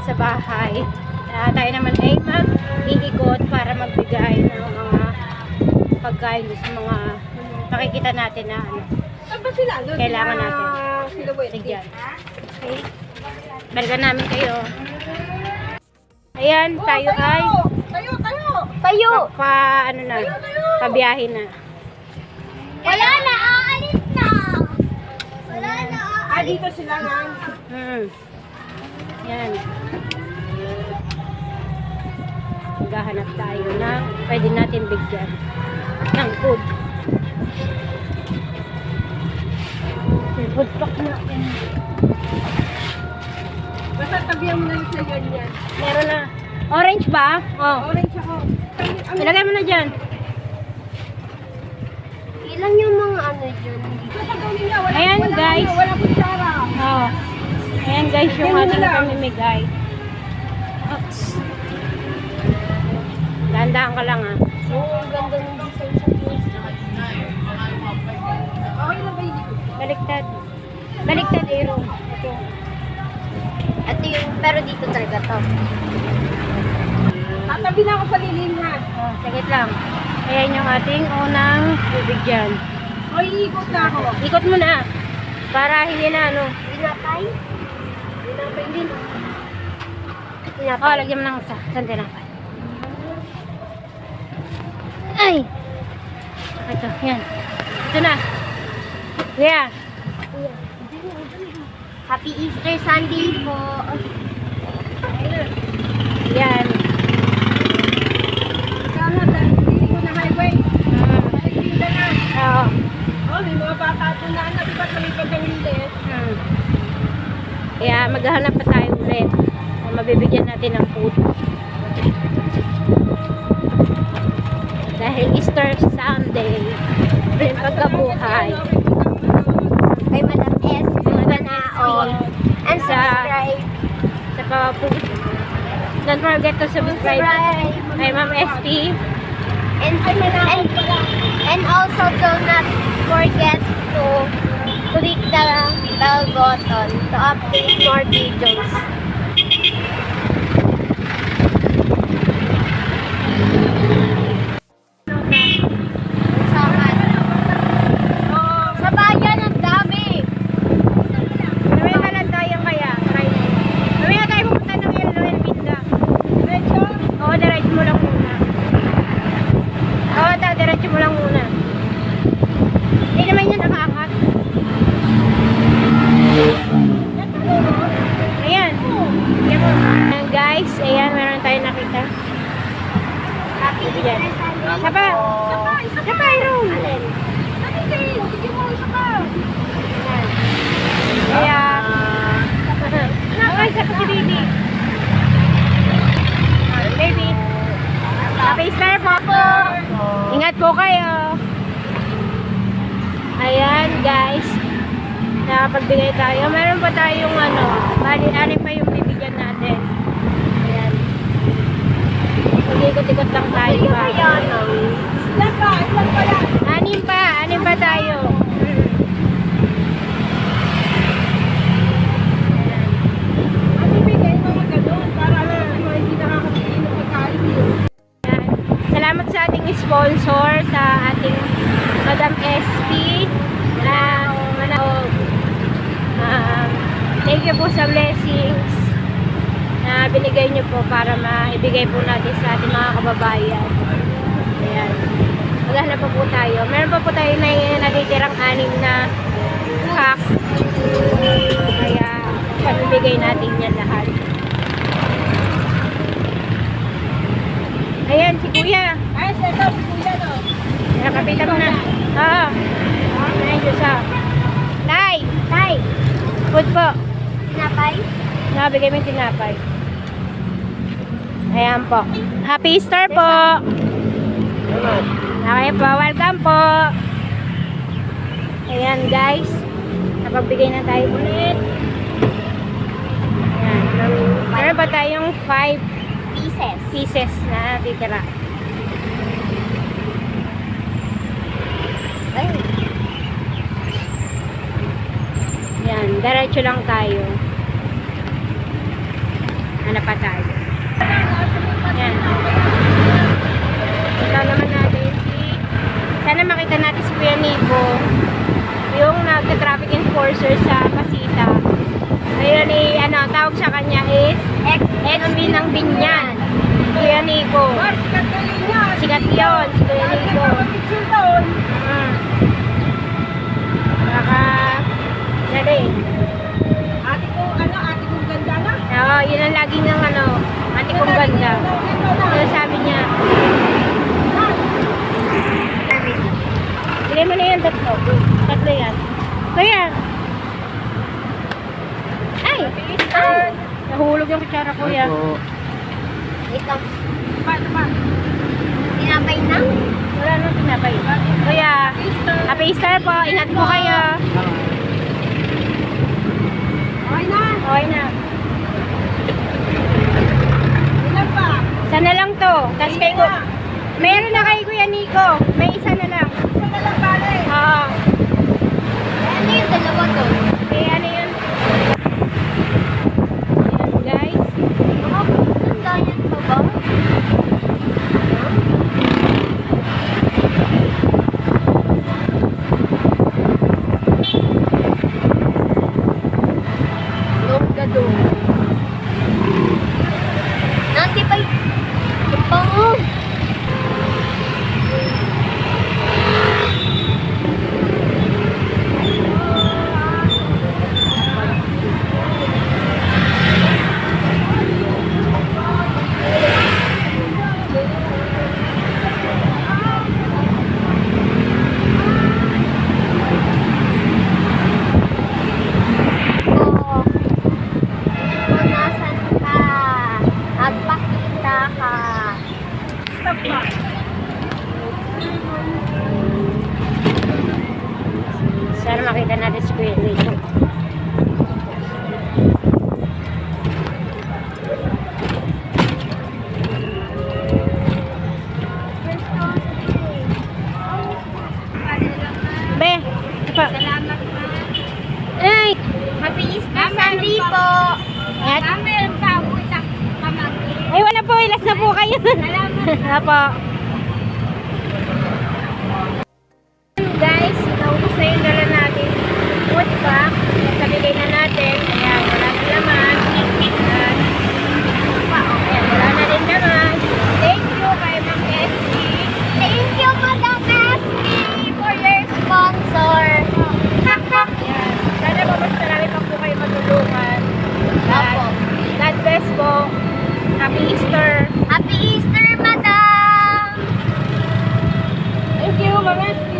sa bahay. Tayo naman ay mag-iikot para magbigay ng mga pagkain sa mga makikita natin na ano, kailangan natin. Sige. Okay. Balikan namin kayo. Ayan, tayo ay ano na, pabiyahin na. Wala na, aalis na. Wala na, Dito sila nga. Yan. Maghahanap tayo ng pwede natin bigyan ng food. Food pack natin. Basta tabihan mo na yung sayon yan. Meron na. Orange ba? Oh. Orange ako. Ilagay mo na dyan. Ilan yung mga ano dyan? Ayan guys. Wala kutsara. Oh. Ayan guys yung ating pamimigay. Oops. Dandaan ka lang ah. Ang ganda ng design sa face. Okay na ba yun? Baliktad. Baliktad Aero. Ito. Ito yung, pero dito talaga to. Tatabi na ako sa lilim ha. Oh, sagit lang. Ayan yung ating unang bibigyan. O, iikot na ako. Ikot mo na. Para hindi na ano. Tinapay? Tinapay din. Oh, lagyan mo ng isang tinapay. Ay! Ito, yan. Ito na. Yeah. Happy Easter Sunday po. Yan. Kaya dahil hindi ko na highway. Dahil hindi na. Oo. Oh, may mga bata ito na. Di ba kami pagkawindes? Kaya maghahanap pa tayo ulit. Mabibigyan natin ng food. Dahil Easter Sunday. Rin pagkabuhay. Kay Madam S. Mananao. And subscribe. Sa pa-food. Don't forget to subscribe kay Ma'am SP. And also do not forget to click the bell button to update more videos. Sa bayan, ang dami. Mamaya na lang tayo kaya. Mamaya tayo pupunta ng Iloilo Pinda. Diretso? Oo, diretso mo lang muna. Oo, diretso mo lang muna. Hindi naman yan nakaangat. Ayan. Ayan mo. Ayan guys, ayan, meron tayo nakita. Happy Easter Sunday. Isa pa. Isa pa, Iron. Hindi. Sige mo, isa ka. Ayan. Kaya, okay, sa si baby. Baby. Happy Easter po. Ingat po kayo. Ayan, guys. Nakapagbigay tayo. Meron pa tayong ano, bali-anin pa yung bibigyan natin. Ayan. Mag-ikot-ikot lang tayo. Ilan pa? Ilan pa yan? Anim pa tayo. Ang bibigay mga ganun para mga hindi nakakapili ng pagkain yun. Ayan. Salamat sa ating sponsor, sa ating Madam SP na manaog. Thank you po sa blessings na binigay niyo po para maibigay po natin sa ating mga kababayan. Ayan. Maghanap pa po tayo. Meron pa po tayo na natitirang 6 na pack. Kaya pabibigay natin yan lahat. Ayan, si Kuya. Ay, set up. Kuya, no? Nakapitan mo na. Oo. Ayan, Diyos ah. Tay! Tay! Food po. Tinapay? Nabigay mo yung tinapay. Ayan po. Happy Easter po! Okay po. Welcome po! Ayan guys. Napagbigay na tayo ulit. Ayan. Meron pa tayong 5 pieces na titira. Ay, Yan, diretso lang tayo. Hanap pa tayo. Yan. Ito naman natin sana makita natin si Kuya Nico, yung nagka-traffic enforcer sa Pasita. Ngayon tawag sa kanya is XB ng Binyan. Kuya Nico. Sikat yun, si Kuya Nico. Baka, dali. Ate kong ganda na. Oo, yun ang lagi ng ate kong ganda. Ano sabi niya? Bili mo na yung tatlo. Tatlo yan. Kuya! Ay! Nahulog yung kutsara, kuya. Ito. Tinapay na? Wala nang tinapay. Kuya, Happy Easter po. Ingat po kayo. Okay na. Okay na. Ilan pa? Isa na lang to. Tapos kay meron na kay Kuya Nico. May isa na lang. Isa na lang pare. Oo. Ano yung dalawa to? Kaya ano yun? Ayan, guys. Ang ganyan pa ba? Longga Nanti pa yung bango. Kung nasan ka, magpakita ka. Stop pa. Sana makita natin si Kuya Nico. Be, pa. Salamat pa. Ay! Happy Easter Sunday po. Ayan. Meron pa ako isang pamangkin. Ay, wala po. Ilas na po kayo. Salamat. Apo. Guys, naubos na yung dala natin. Food pack. Sabigay na natin. Ayan, wala na laman. Ayan. Ayan, wala na din laman. Thank you kay Ma'am Essie. Thank you, Madam Esme, for your sponsor. Ayan. Sana po mas marami pa po kayo matulungan. Apo. God bless po. Happy Easter. Happy Easter, Madam! Thank you, Ma'am Essie.